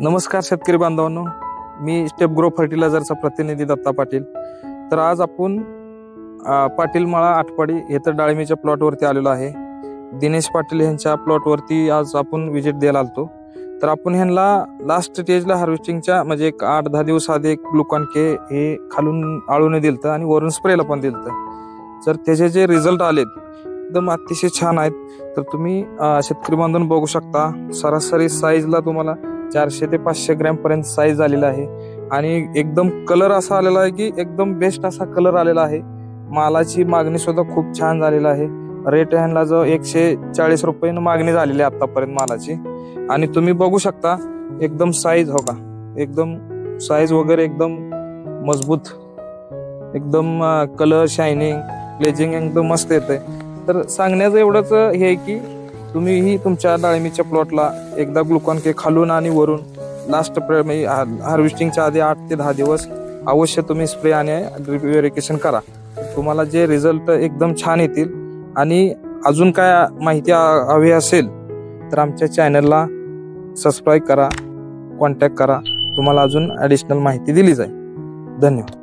नमस्कार शेतकरी बांधवांनो, मी स्टेप ग्रो फर्टिलायझरचा प्रतिनिधी दत्ता पाटील। तर आज आपण पाटील मळा आटपाडी येथे डाळिंबीच्या प्लॉटवरती आलेलो आहे। दिनेश पाटील यांच्या प्लॉटवरती आज आपण विजिट द्यायला आलतो। तर आपण ह्यांना लास्ट स्टेजला हार्वेस्टिंगच्या म्हणजे एक 8-10 दिवस आधी एक ग्लुकॉन के हे खालून आळूने दिलतं आणि वरून स्प्रेला पण दिलतं। तर त्याचे जे रिझल्ट आलेत एकदम अतिशय छान आहेत। तर तुम्ही शेतकरी बांधून बघू शकता, सरासरी साईजला तुम्हाला 400 ते 500 ग्रॅम पर्यंत साईज झालेला आहे आणि एकदम कलर असा आलेला आहे की एकदम बेस्ट असा कलर आलेला आहे। मालाची मागणी सुद्धा खूप छान झालेला आहे। रेट ह्यांना जो 140 रुपये मागणी झालेली आहे आतापर्यंत मालाची। आणि तुम्ही बघू शकता एकदम साईज, हो का, एकदम साईज वगैरे एकदम मजबूत, एकदम कलर शायनिंग ग्लेजिंग एकदम मस्त येते। तर सांगण्याचं एवढंच हे आहे की तुम्हीही तुमच्या डाळिंबीच्या प्लॉटला एकदा ग्लुकॉन के खालून आणि वरून लास्ट हार्वेस्टिंगच्या आधी 8 ते 10 दिवस अवश्य तुम्ही स्प्रे आणि ड्रिप इरिगेशन करा। तुम्हाला जे रिझल्ट एकदम छान येतील। आणि अजून काय माहिती हवी असेल तर आमच्या चॅनलला सबस्क्राईब करा, कॉन्टॅक्ट करा, तुम्हाला अजून ॲडिशनल माहिती दिली जाईल। धन्यवाद।